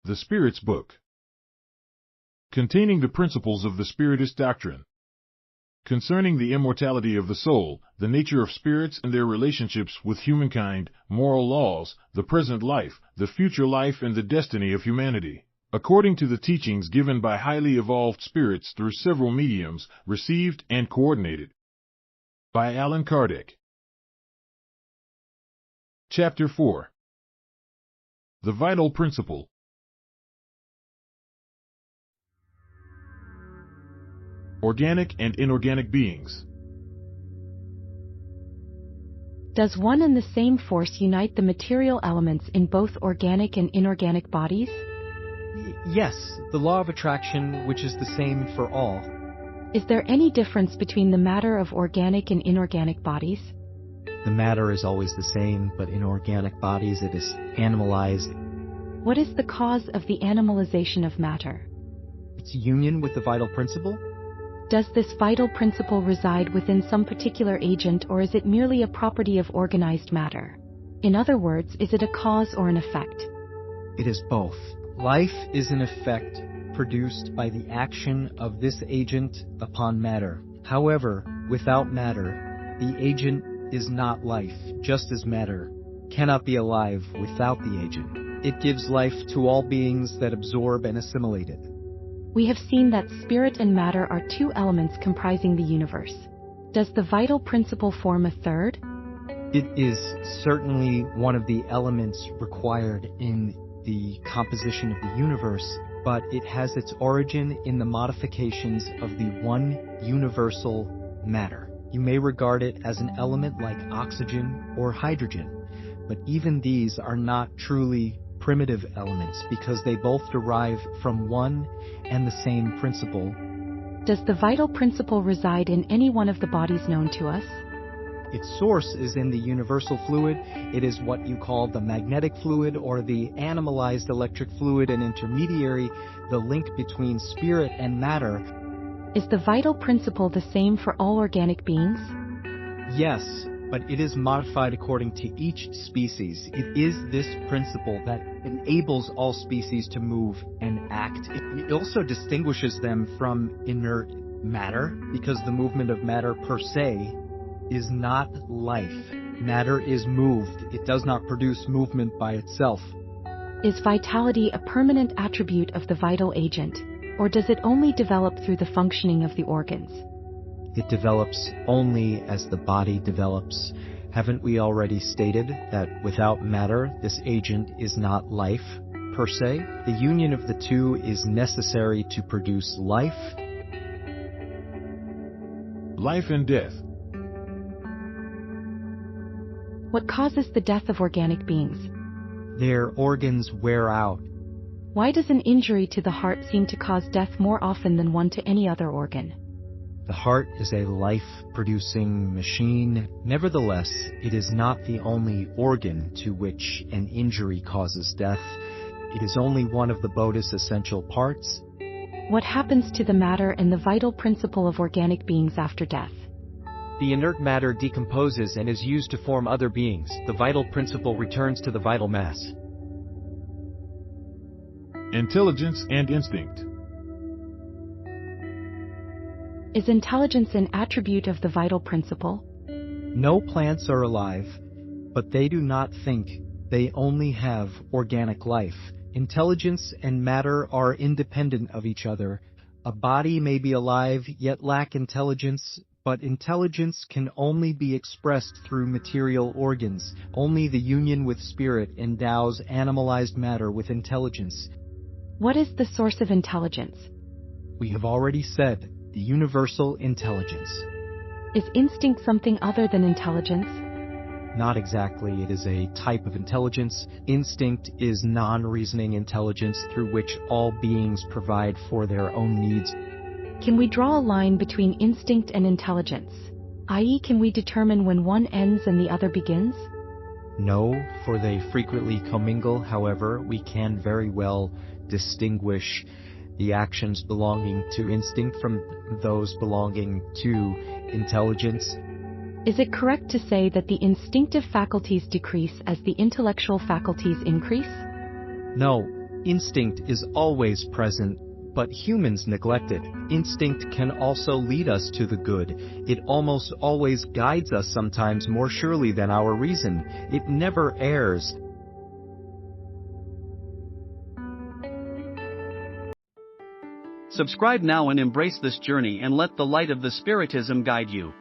The Spirit's Book, containing the principles of the Spiritist doctrine concerning the immortality of the soul, the nature of spirits and their relationships with humankind, moral laws, the present life, the future life, and the destiny of humanity, according to the teachings given by highly evolved spirits through several mediums, received and coordinated by Allan Kardec. Chapter 4. The Vital Principle. Organic and inorganic beings. Does one and the same force unite the material elements in both organic and inorganic bodies? Yes, the law of attraction, which is the same for all. Is there any difference between the matter of organic and inorganic bodies? The matter is always the same, but in organic bodies it is animalized. What is the cause of the animalization of matter? Its union with the vital principle? Does this vital principle reside within some particular agent, or is it merely a property of organized matter? In other words, is it a cause or an effect? It is both. Life is an effect produced by the action of this agent upon matter. However, without matter, the agent is not life, just as matter cannot be alive without the agent. It gives life to all beings that absorb and assimilate it. We have seen that spirit and matter are two elements comprising the universe. Does the vital principle form a third? It is certainly one of the elements required in the composition of the universe, but it has its origin in the modifications of the one universal matter. You may regard it as an element like oxygen or hydrogen, but even these are not truly primitive elements because they both derive from one and the same principle. Does the vital principle reside in any one of the bodies known to us? Its source is in the universal fluid. It is what you call the magnetic fluid or the animalized electric fluid, and intermediary, the link between spirit and matter. Is the vital principle the same for all organic beings? Yes, but it is modified according to each species. It is this principle that enables all species to move and act. It also distinguishes them from inert matter, because the movement of matter per se is not life. Matter is moved. It does not produce movement by itself. Is vitality a permanent attribute of the vital agent, or does it only develop through the functioning of the organs? It develops only as the body develops. Haven't we already stated that without matter, this agent is not life, per se? The union of the two is necessary to produce life. Life and death. What causes the death of organic beings? Their organs wear out. Why does an injury to the heart seem to cause death more often than one to any other organ? The heart is a life-producing machine. Nevertheless, it is not the only organ to which an injury causes death. It is only one of the body's essential parts. What happens to the matter and the vital principle of organic beings after death? The inert matter decomposes and is used to form other beings. The vital principle returns to the vital mass. Intelligence and instinct. Is intelligence an attribute of the vital principle? No plants are alive, but they do not think. They only have organic life. Intelligence and matter are independent of each other. A body may be alive yet lack intelligence, but intelligence can only be expressed through material organs. Only the union with spirit endows animalized matter with intelligence. What is the source of intelligence? We have already said the universal intelligence. Is instinct something other than intelligence? Not exactly. It is a type of intelligence. Instinct is non-reasoning intelligence through which all beings provide for their own needs. Can we draw a line between instinct and intelligence? i.e., can we determine when one ends and the other begins? No, for they frequently commingle. However, we can very well distinguish the actions belonging to instinct from those belonging to intelligence. Is it correct to say that the instinctive faculties decrease as the intellectual faculties increase? No, Instinct is always present, but humans neglect it. Instinct can also lead us to the good. It almost always guides us, sometimes more surely than our reason. It never errs. Subscribe now and embrace this journey and let the light of the Spiritism guide you.